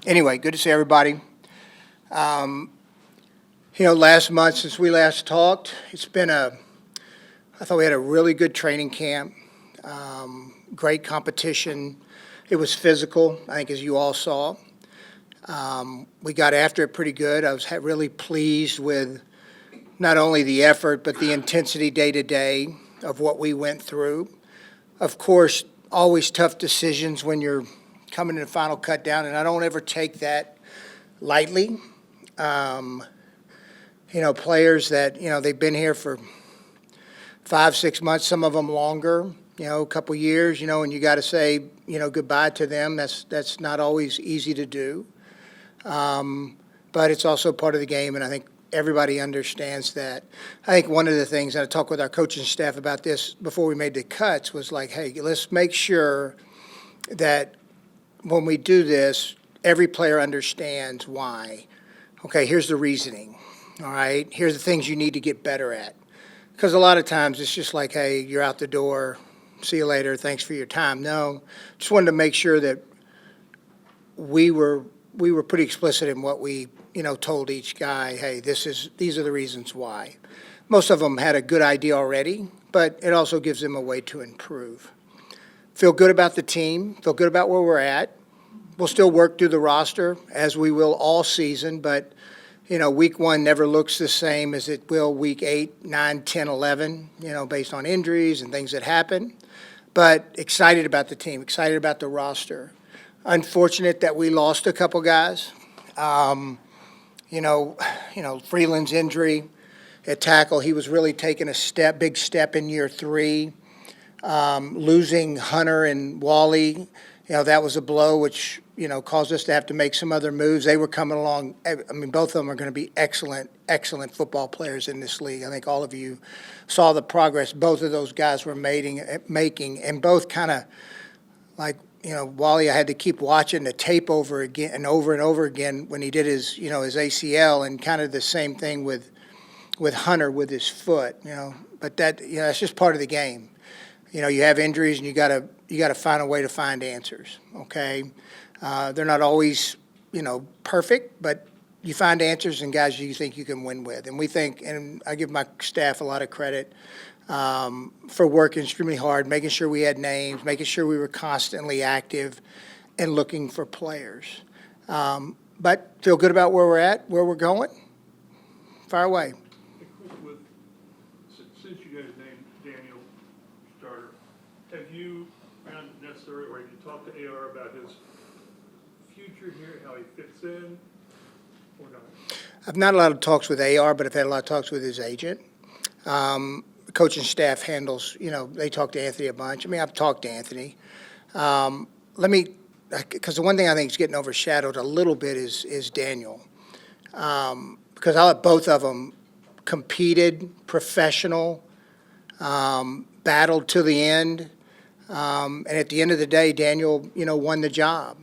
Anyway, good to see everybody. Last month since we last talked, I thought we had a really good training camp, great competition. It was physical, I think, as you all saw. We got after it pretty good. I was really pleased with not only the effort, but the intensity day to day of what we went through. Of course, always tough decisions when you're coming in the final cut down, and I don't ever take that lightly. Players that, they've been here for 5-6 months, some of them longer, a couple years, and you got to say, goodbye to them. That's not always easy to do. But it's also part of the game, and I think everybody understands that. I think one of the things, and I talked with our coaching staff about this before we made the cuts, was like, hey, let's make sure that when we do this, every player understands why. Okay, here's the reasoning. All right, here's the things you need to get better at. Because a lot of times it's just like, hey, you're out the door, see you later, thanks for your time. No, just wanted to make sure that we were pretty explicit in what we, told each guy, hey, these are the reasons why. Most of them had a good idea already, but it also gives them a way to improve. Feel good about the team, feel good about where we're at. We'll still work through the roster, as we will all season, but, week 1 never looks the same as it will week 8, 9, 10, 11, based on injuries and things that happen. But excited about the team, excited about the roster. Unfortunate that we lost a couple guys. Freeland's injury at tackle, he was really taking a big step in year 3. Losing Hunter and Wally, that was a blow, which, caused us to have to make some other moves. They were coming along. I mean, both of them are going to be excellent football players in this league. I think all of you saw the progress both of those guys were making, and both kind of like, Wally, I had to keep watching the tape over again and over again when he did his ACL, and kind of the same thing with Hunter with his foot, But that, that's just part of the game. You have injuries, and you got to find a way to find answers. Okay, they're not always perfect, but you find answers and guys you think you can win with. And we think, and I give my staff a lot of credit for working extremely hard, making sure we had names, making sure we were constantly active and looking for players. But feel good about where we're at, where we're going. Fire away. Since you guys named Daniel starter, have you found it necessary, or have you talked to AR about his future here, how he fits in, or not? I've not had a lot of talks with AR, but I've had a lot of talks with his agent. Coaching staff handles, they talk to Anthony a bunch. I mean, I've talked to Anthony. Because the one thing I think is getting overshadowed a little bit is Daniel. Because I let both of them competed, professional, battled to the end. And at the end of the day, Daniel, won the job.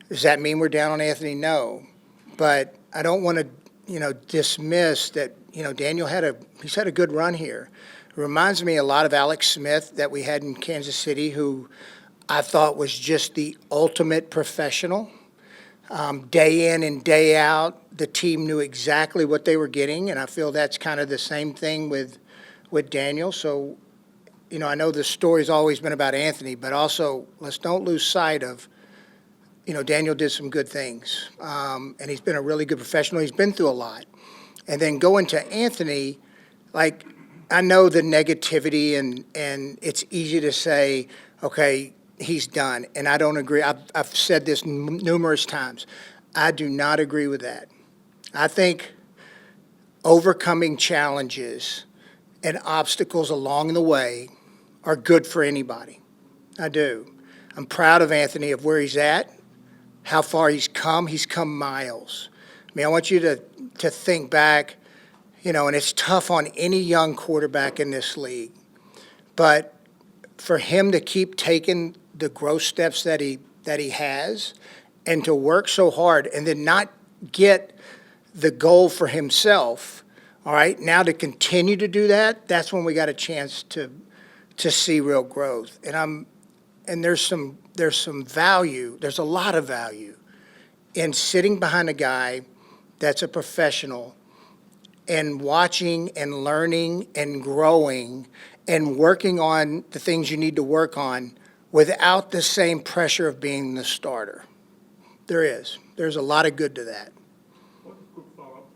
Does that mean we're down on Anthony? No. But I don't want to, dismiss that, Daniel he's had a good run here. It reminds me a lot of Alex Smith that we had in Kansas City, who I thought was just the ultimate professional. Day in and day out, the team knew exactly what they were getting, and I feel that's kind of the same thing with Daniel. So, I know the story's always been about Anthony, but also let's don't lose sight of, Daniel did some good things, and he's been a really good professional. He's been through a lot. And then going to Anthony, like, I know the negativity, and it's easy to say, okay, he's done. And I don't agree. I've said this numerous times. I do not agree with that. I think overcoming challenges and obstacles along the way are good for anybody. I do. I'm proud of Anthony, of where he's at, how far he's come. He's come miles. I mean, I want you to think back, and it's tough on any young quarterback in this league. But for him to keep taking the growth steps that he has, and to work so hard and then not get the goal for himself, all right, now to continue to do that, that's when we got a chance to see real growth. And there's some value, there's a lot of value in sitting behind a guy that's a professional and watching and learning and growing and working on the things you need to work on without the same pressure of being the starter. There's a lot of good to that. One quick follow-up.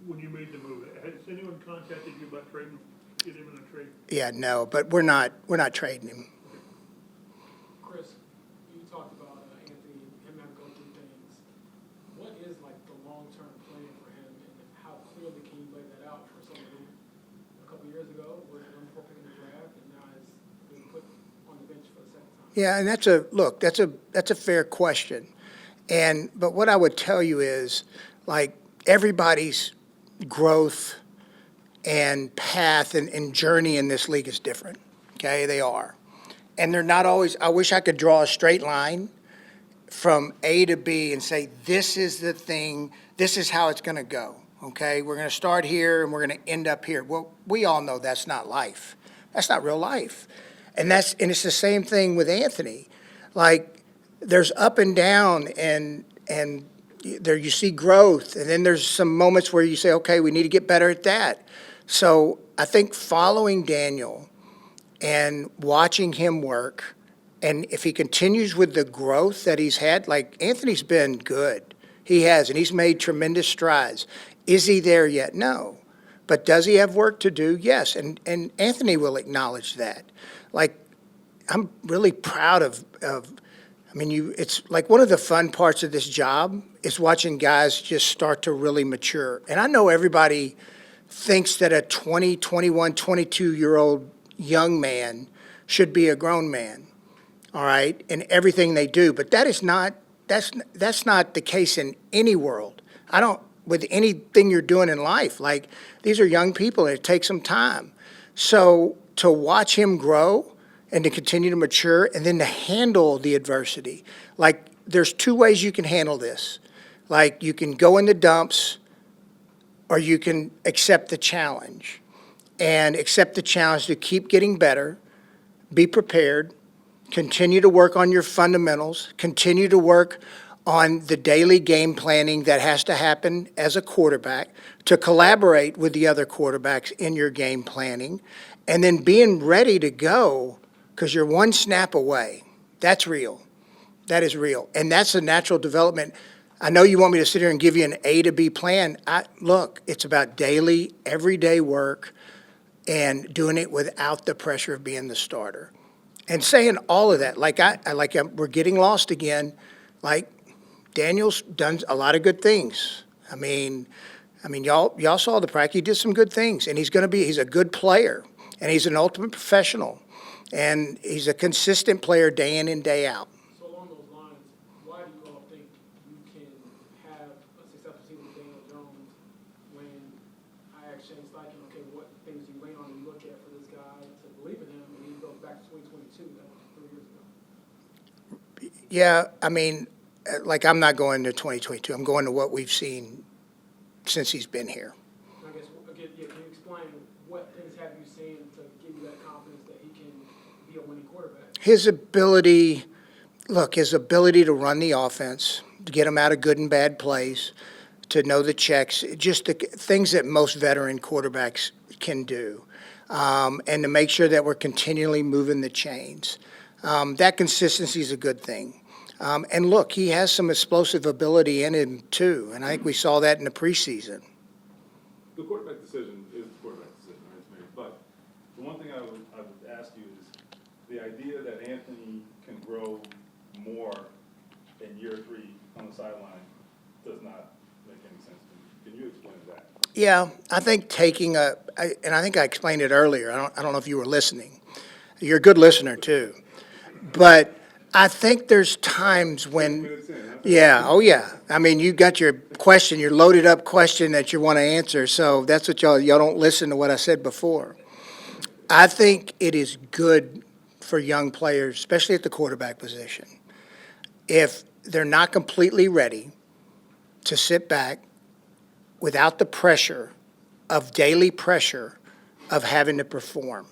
When you made the move, has anyone contacted you about trading, get him in a trade? Yeah, no, but we're not trading him. Chris, you talked about Anthony, him having to go through things. What is like the long-term plan for him, and how clearly can you lay that out for someone who a couple years ago was the number 4 pick in the draft and now has been put on the bench for the second time? Yeah, and that's a fair question. But what I would tell you is, like, everybody's growth and path and journey in this league is different. Okay, they are. And they're not always, I wish I could draw a straight line from A to B and say, this is the thing, this is how it's going to go. Okay, we're going to start here and we're going to end up here. Well, we all know that's not life. That's not real life. And it's the same thing with Anthony. Like, there's up and down, and there you see growth, and then there's some moments where you say, okay, we need to get better at that. So I think following Daniel and watching him work, and if he continues with the growth that he's had, like, Anthony's been good. He has, and he's made tremendous strides. Is he there yet? No. But does he have work to do? Yes, and Anthony will acknowledge that. Like, I'm really proud of it's like one of the fun parts of this job is watching guys just start to really mature. And I know everybody thinks that a 20, 21, 22-year-old young man should be a grown man, all right, in everything they do. But that's not the case in any world. With anything you're doing in life. Like, these are young people, and it takes some time. So to watch him grow and to continue to mature, and then to handle the adversity. Like, there's 2 ways you can handle this. Like, you can go in the dumps, or you can accept the challenge. And accept the challenge to keep getting better, be prepared, continue to work on your fundamentals, continue to work on the daily game planning that has to happen as a quarterback, to collaborate with the other quarterbacks in your game planning, and then being ready to go, because you're one snap away. That's real. That is real. And that's a natural development. I know you want me to sit here and give you an A to B plan. Look, it's about daily, everyday work and doing it without the pressure of being the starter. And saying all of that, we're getting lost again. Like, Daniel's done a lot of good things. I mean, y'all saw the practice. He did some good things, and he's a good player, and he's an ultimate professional. And he's a consistent player day in and day out. So along those lines, why do you all think you can have a successful season with Daniel Jones when I asked Shane Steichen, okay, what things do you lean on and look at for this guy to believe in him, and he goes back to 2022, that was 3 years ago? Yeah, I'm not going to 2022. I'm going to what we've seen since he's been here. I guess, again, can you explain what things have you seen to give you that confidence that he can be a winning quarterback? His ability to run the offense, to get him out of good and bad plays, to know the checks, just the things that most veteran quarterbacks can do, and to make sure that we're continually moving the chains. That consistency is a good thing. And look, he has some explosive ability in him too, and I think we saw that in the preseason. The quarterback decision is the quarterback decision, right? But the one thing I would ask you is the idea that Anthony can grow more in year 3 on the sideline does not make any sense to me. Can you explain that? Yeah, I think and I think I explained it earlier. I don't know if you were listening. You're a good listener too, but I think there's times when, yeah. I mean, you got your question, your loaded up question that you want to answer. So that's what y'all don't listen to what I said before. I think it is good for young players, especially at the quarterback position, if they're not completely ready, to sit back without the pressure of daily pressure of having to perform.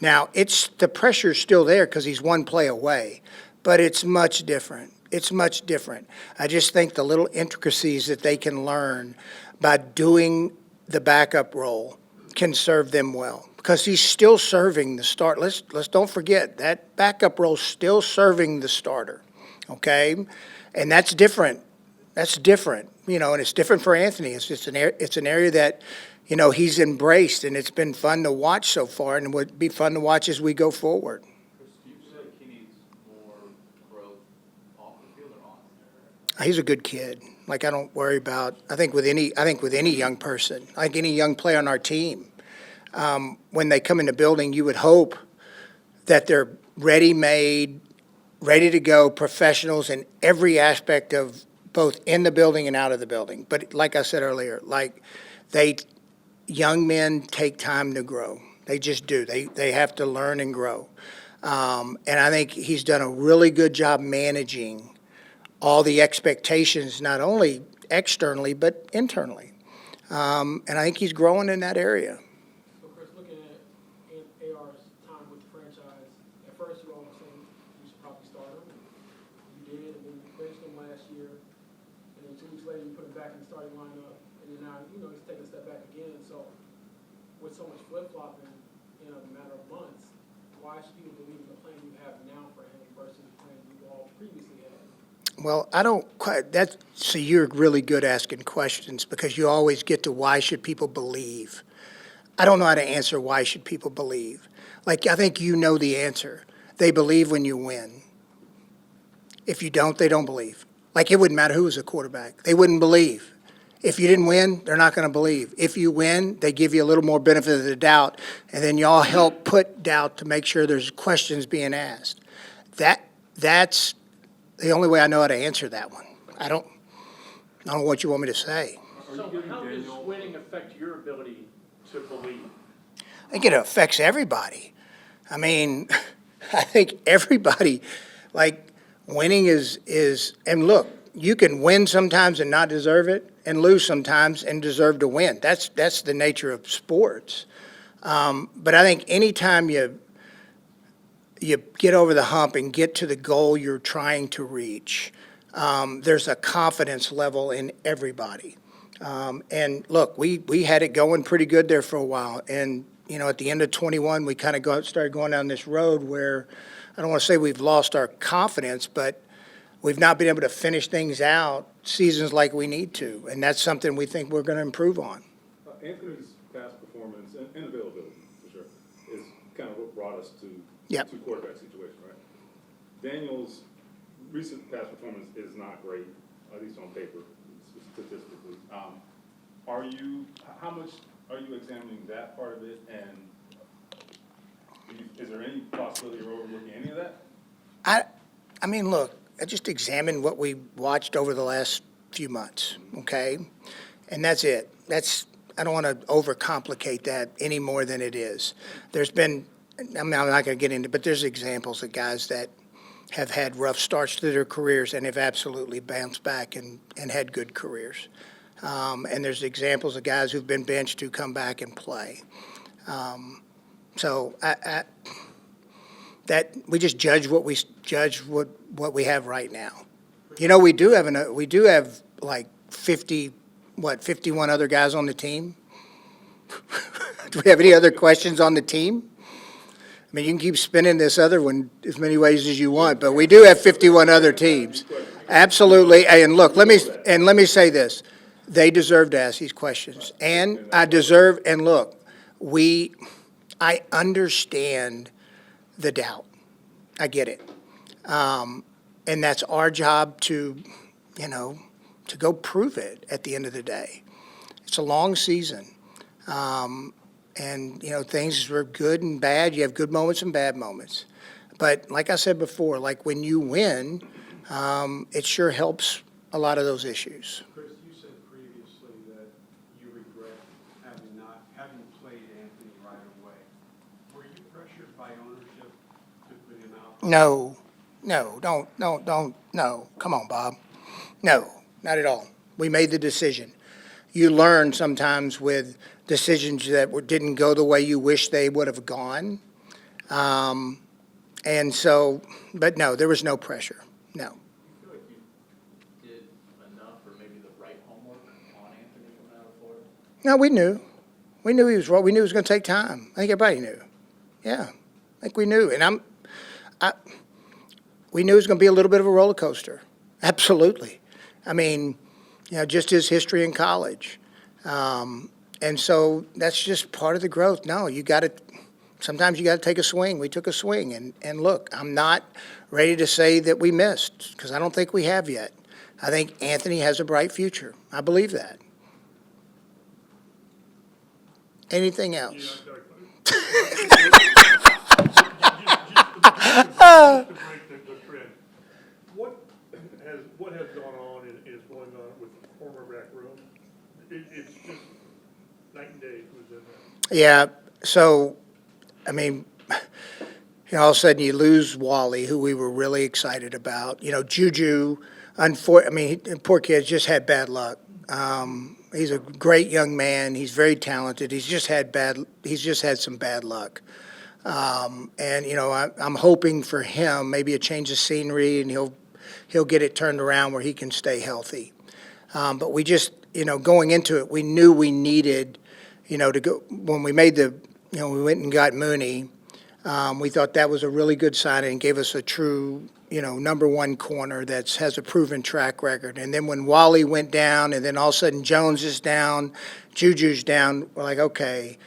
Now, the pressure's still there because he's one play away, but it's much different. It's much different. I just think the little intricacies that they can learn by doing the backup role can serve them well, because he's still serving the start. Let's don't forget that backup role's still serving the starter, okay? And that's different. That's different, and it's different for Anthony. It's an area that, he's embraced, and it's been fun to watch so far, and it would be fun to watch as we go forward. Chris, do you feel like he needs more growth off the field or on? He's a good kid. Like, I don't worry about. I think with any young person, like any young player on our team, when they come in the building, you would hope that they're ready-made, ready to go professionals in every aspect of both in the building and out of the building. But like I said earlier, young men take time to grow. They just do. They have to learn and grow. And I think he's done a really good job managing all the expectations, not only externally, but internally. And I think he's growing in that area. So Chris, looking at AR's time with the franchise, at first you all were saying you should probably start him. You did, and then you benched him last year. And then 2 weeks later, you put him back in the starting lineup. And then now, he's taking a step back again. So with so much flip-flopping in a matter of months, why should people believe in the plan you have now for him versus the plan you all previously had? Well, I don't quite, so you're really good asking questions, because you always get to why should people believe. I don't know how to answer why should people believe. Like, I think you know the answer. They believe when you win. If you don't, they don't believe. Like, it wouldn't matter who was a quarterback. They wouldn't believe. If you didn't win, they're not going to believe. If you win, they give you a little more benefit of the doubt, and then y'all help put doubt to make sure there's questions being asked. That's the only way I know how to answer that one. I don't know what you want me to say. So how does winning affect your ability to believe? I think it affects everybody. I mean, I think everybody, like, winning is, and look, you can win sometimes and not deserve it, and lose sometimes and deserve to win. That's the nature of sports. But I think anytime you get over the hump and get to the goal you're trying to reach, there's a confidence level in everybody. And look, we had it going pretty good there for a while. And, at the end of 21, we kind of started going down this road where I don't want to say we've lost our confidence, but we've not been able to finish things out seasons like we need to. And that's something we think we're going to improve on. Anthony's past performance and availability, for sure, is kind of what brought us to Yep. two quarterback situation, right? Daniel's recent past performance is not great, at least on paper, statistically. How much are you examining that part of it, and is there any possibility you're overlooking any of that? I mean, look, I just examined what we watched over the last few months, okay? And that's it. I don't want to overcomplicate that any more than it is. I'm not going to get into it, but there's examples of guys that have had rough starts to their careers and have absolutely bounced back and had good careers. And there's examples of guys who've been benched who come back and play. So that we just judge what we have right now. We do have like 51 other guys on the team. Do we have any other questions on the team? I mean, you can keep spinning this other one as many ways as you want, but we do have 51 other teams. Absolutely. And look, let me say this. They deserve to ask these questions. And look, I understand the doubt. I get it. And that's our job to go prove it at the end of the day. It's a long season. And, things are good and bad. You have good moments and bad moments. But like I said before, like when you win, it sure helps a lot of those issues. Chris, you said previously that you regret having played Anthony right away. Were you pressured by ownership to put him out? No, no. Come on, Bob. No, not at all. We made the decision. You learn sometimes with decisions that didn't go the way you wish they would have gone. And so, but no, there was no pressure. No. You feel like No, we knew. We knew he was wrong. We knew it was going to take time. I think everybody knew. Yeah, I think we knew. And we knew it was going to be a little bit of a roller coaster. Absolutely. I mean, just his history in college. And so that's just part of the growth. No, sometimes you got to take a swing. We took a swing. And look, I'm not ready to say that we missed, because I don't think we have yet. I think Anthony has a bright future. I believe that. Anything else? Just to break the trend, what has gone on and is going on with the former back room? It's just night and day who's in there. Yeah, so, I mean, all of a sudden you lose Wally, who we were really excited about. Juju, poor kid's just had bad luck. He's a great young man. He's very talented. He's just had some bad luck. I'm hoping for him, maybe a change of scenery, and he'll get it turned around where he can stay healthy. But we just, going into it, we knew we needed, to go, when we made we went and got Mooney, we thought that was a really good sign and gave us a true, number one corner that has a proven track record. And then when Wally went down, and then all of a sudden Jones is down, Juju's down, we're like, okay,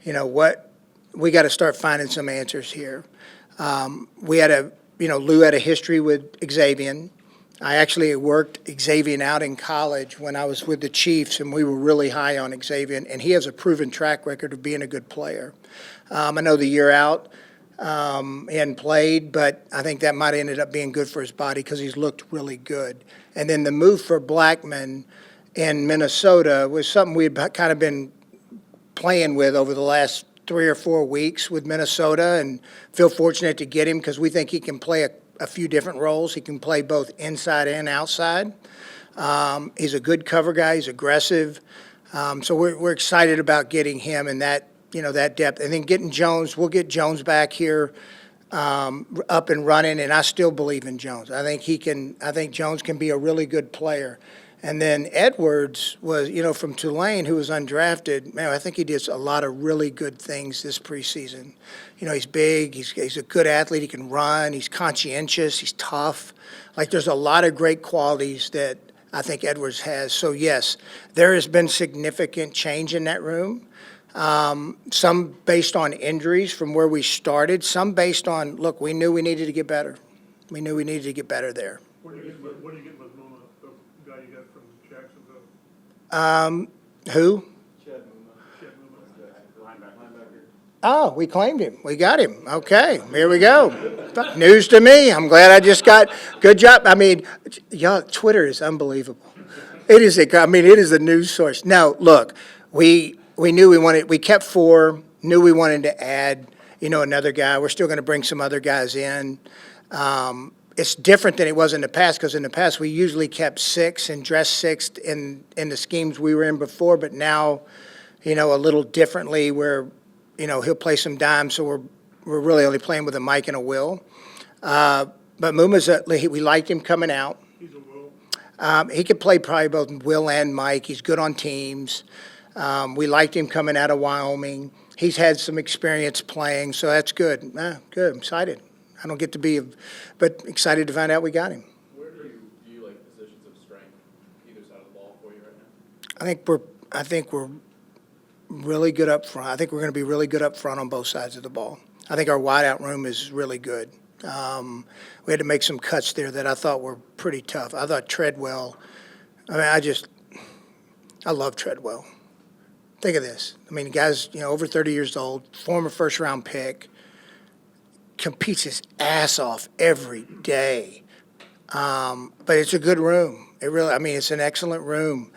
what? We got to start finding some answers here. Lou had a history with Xavier. I actually worked Xavier out in college when I was with the Chiefs, and we were really high on Xavier, and he has a proven track record of being a good player. I know the year out, he hadn't played, but I think that might have ended up being good for his body because he's looked really good. And then the move for Blackman in Minnesota was something we had kind of been playing with over the last 3 or 4 weeks with Minnesota, and feel fortunate to get him because we think he can play a few different roles. He can play both inside and outside. He's a good cover guy. He's aggressive. So we're excited about getting him and that depth. And then getting Jones, we'll get Jones back here up and running, and I still believe in Jones. I think Jones can be a really good player. And then Edwards was, from Tulane, who was undrafted. Man, I think he did a lot of really good things this preseason. He's big. He's a good athlete. He can run. He's conscientious. He's tough. There's a lot of great qualities that I think Edwards has. So, yes, there has been significant change in that room. Some based on injuries from where we started. Some based on, look, we knew we needed to get better. We knew we needed to get better there. What do you get with Muma, the guy you got from Jacksonville? Who? Chad Muma. Linebacker. Oh, we claimed him. We got him. Okay, here we go. News to me. I'm glad I just got, good job. I mean, y'all, Twitter is unbelievable. It is the news source. Now, look, we knew we kept 4, knew we wanted to add, another guy. We're still going to bring some other guys in. It's different than it was in the past, because in the past we usually kept 6 and dressed 6 in the schemes we were in before, but now, a little differently where, he'll play some dimes, so we're really only playing with a Mike and a Will. But Muma's, we liked him coming out. He's a Will. He could play probably both Will and Mike. He's good on teams. We liked him coming out of Wyoming. He's had some experience playing, so that's good. Good, I'm excited. I don't get to be, but excited to find out we got him. Where do you view positions of strength either side of the ball for you right now? I think we're really good up front. I think we're going to be really good up front on both sides of the ball. I think our wideout room is really good. We had to make some cuts there that I thought were pretty tough. I thought Treadwell, I love Treadwell. Think of this. The guy's, over 30 years old, former first-round pick, competes his ass off every day. But it's a good room. It's an excellent room.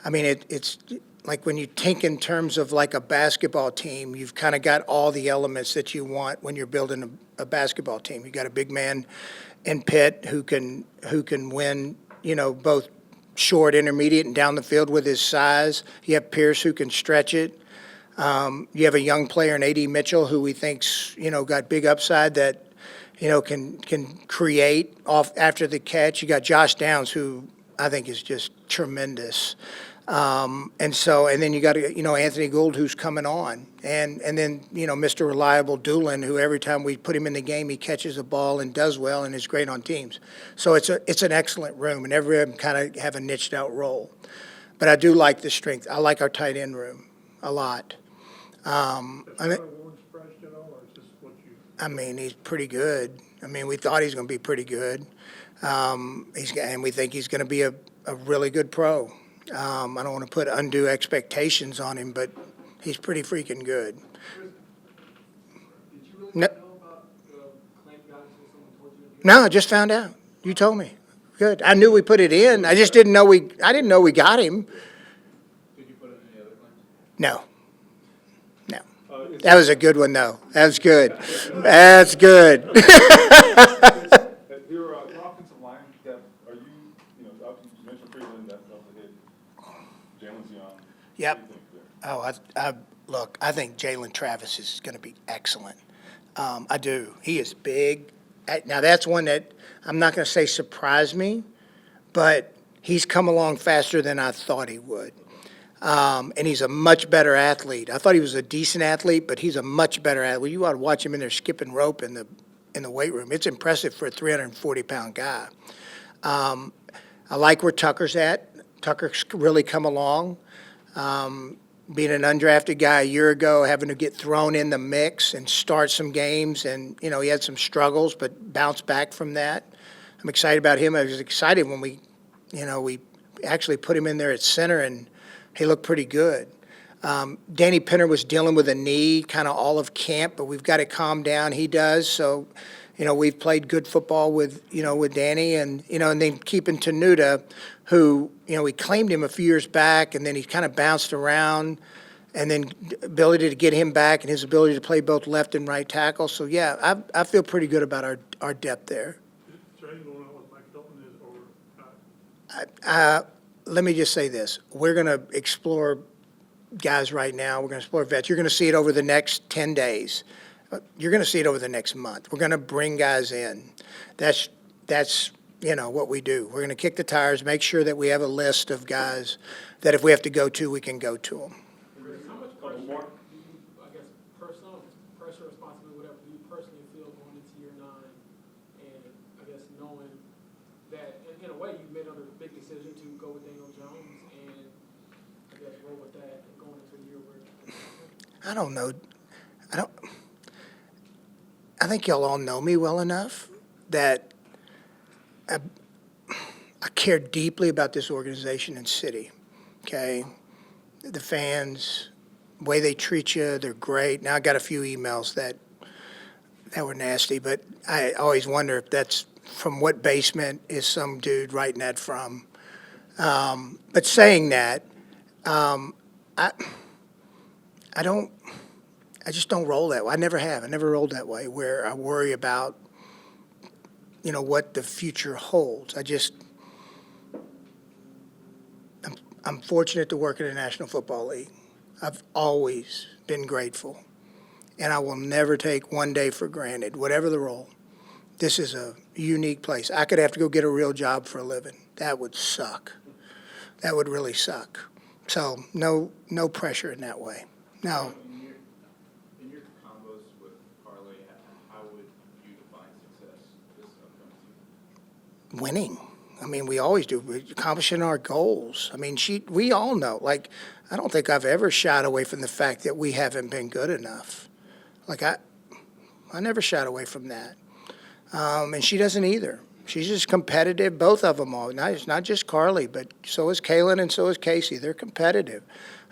It's like when you think in terms of like a basketball team, you've kind of got all the elements that you want when you're building a basketball team. You got a big man in Pitt who can win, both short, intermediate, and down the field with his size. You have Pierce who can stretch it. You have a young player in A.D. Mitchell who we think's, got big upside that, can create off after the catch. You got Josh Downs who I think is just tremendous. And then you got, Anthony Gould, who's coming on. And then, Mr. Reliable Doolin, who every time we put him in the game, he catches a ball and does well and is great on teams. So it's an excellent room, and every of them kind of have a niched out role. But I do like the strength. I like our tight end room a lot. That's not Warren surprised at all, or is this what you? I mean, he's pretty good. I mean, we thought he's going to be pretty good. And we think he's going to be a really good pro. I don't want to put undue expectations on him, but he's pretty freaking good. Did you really No. know about the claim you got until someone told you? No, I just found out. You told me. Good. I knew we put it in. I just didn't know I didn't know we got him. Did you put in any other claims? No. No. Is That was a good one, though. That's good. That's good. your offensive line depth, are you, obviously you mentioned Freeland, that's a hit. Jalen's young. Yep. What do you think there? Look, I think Jalen Travis is going to be excellent. I do. He is big. Now, that's one that I'm not going to say surprised me, but he's come along faster than I thought he would. And he's a much better athlete. I thought he was a decent athlete, but he's a much better athlete. You ought to watch him in there skipping rope in the weight room. It's impressive for a 340-pound guy. I like where Tucker's at. Tucker's really come along. Being an undrafted guy a year ago, having to get thrown in the mix and start some games, and he had some struggles, but bounced back from that. I'm excited about him. I was excited when we actually put him in there at center, and he looked pretty good. Danny Pinner was dealing with a knee kind of all of camp, but we've got it calmed down. He does. So, we've played good football with Danny, and then keeping Tenuta, who, we claimed him a few years back, and then he kind of bounced around, and then ability to get him back and his ability to play both left and right tackle. So, yeah, I feel pretty good about our depth there. Is there anything going on with Mike Hilton or not? Let me just say this. We're going to explore guys right now. We're going to explore vets. You're going to see it over the next 10 days. You're going to see it over the next month. We're going to bring guys in. That's what we do. We're going to kick the tires, make sure that we have a list of guys that if we have to go to, we can go to them. How much pressure do you, I guess, personal pressure, responsibility, whatever, do you personally feel going into year 9, and I guess knowing that in a way you made another big decision to go with Daniel Jones, and I guess roll with that and going into a year where I don't know. I think y'all all know me well enough that I care deeply about this organization and city, okay? The fans, the way they treat you, they're great. Now, I got a few emails that were nasty, but I always wonder if that's from what basement is some dude writing that from. But saying that, I just don't roll that way. I never have. I never rolled that way where I worry about, what the future holds. I'm fortunate to work in the National Football League. I've always been grateful, and I will never take one day for granted, whatever the role. This is a unique place. I could have to go get a real job for a living. That would suck. That would really suck. So no pressure in that way. No. In your combos with Carly, how would you define success this upcoming season? Winning. I mean, we always do. We're accomplishing our goals. I mean, we all know. Like, I don't think I've ever shied away from the fact that we haven't been good enough. Like, I never shied away from that. And she doesn't either. She's just competitive. Both of them are. It's not just Carly, but so is Kaylin and so is Casey. They're competitive.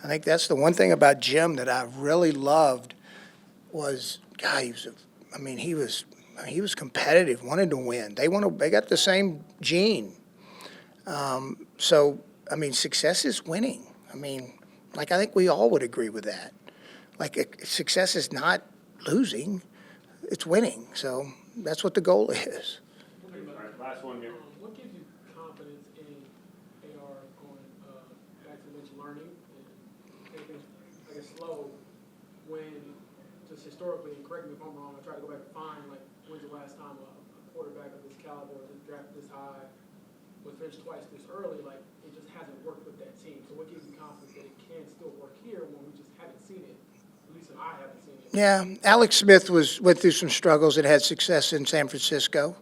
I think that's the one thing about Jim that I really loved was, God, he was competitive, wanted to win. They got the same gene. So, success is winning. I think we all would agree with that. Success is not losing, it's winning. So that's what the goal is. All right, last one here. what gives you confidence in AR going back to Lynch learning and taking, I guess, slow when just historically, and correct me if I'm wrong, I try to go back and find, when's the last time a quarterback of this caliber was drafted this high was finished twice this early, like, it just hasn't worked with that team. So what gives you confidence that it can still work here when we just haven't seen it? At least I haven't seen it. Yeah, Alex Smith went through some struggles and had success in San Francisco.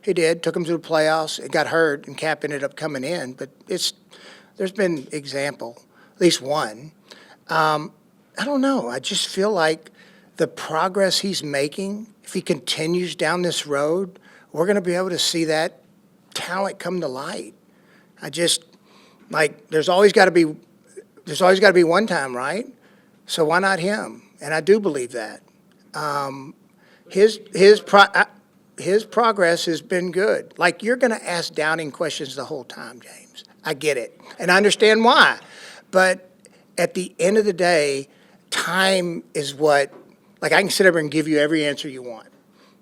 He did, took him to the playoffs. It got hurt, and Cap ended up coming in. But there's been example, at least one. I don't know. I just feel like the progress he's making, if he continues down this road, we're going to be able to see that talent come to light. I just, like, there's always got to be one time, right? So why not him? And I do believe that. His progress has been good. Like, you're going to ask Downing questions the whole time, James. I get it. And I understand why. But at the end of the day, time is what, like, I can sit over and give you every answer you want,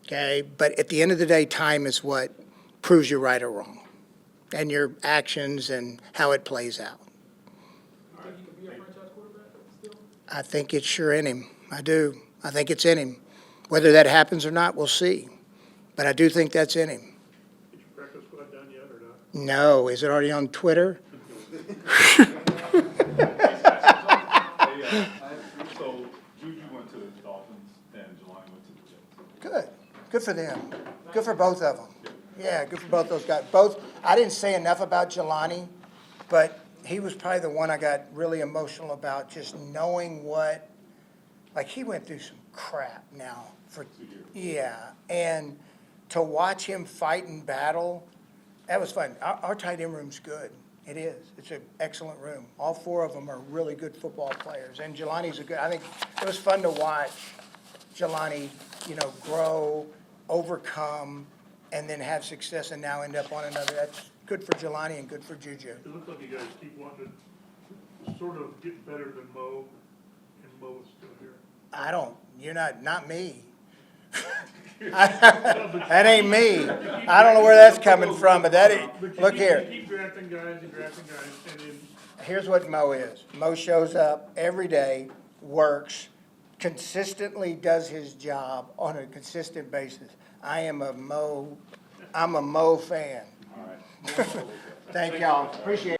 okay? But at the end of the day, time is what proves you're right or wrong, and your actions and how it plays out. You think he could be a franchise quarterback still? I think it's sure in him. I do. I think it's in him. Whether that happens or not, we'll see. But I do think that's in him. Get your practice squad done yet or not? No, is it already on Twitter? So Juju went to the Dolphins and Jelani went to the Jets. Good. Good for them. Good for both of them. Yeah, good for both those guys. Both, I didn't say enough about Jelani, but he was probably the one I got really emotional about, just knowing what, like, he went through some crap now for, yeah. And to watch him fight and battle, that was fun. Our tight end room's good. It is. It's an excellent room. All four of them are really good football players. And Jelani's I think it was fun to watch Jelani, grow, overcome, and then have success and now end up on another. That's good for Jelani and good for Juju. It looks like you guys keep wanting to sort of get better than Mo, and Mo is still here. You're not me. That ain't me. I don't know where that's coming from, but that ain't, But you look keep- here. You keep drafting guys and drafting guys, and then Here's what Mo is. Mo shows up every day, works, consistently does his job on a consistent basis. I'm a Mo fan. All right. Thank y'all. Appreciate it.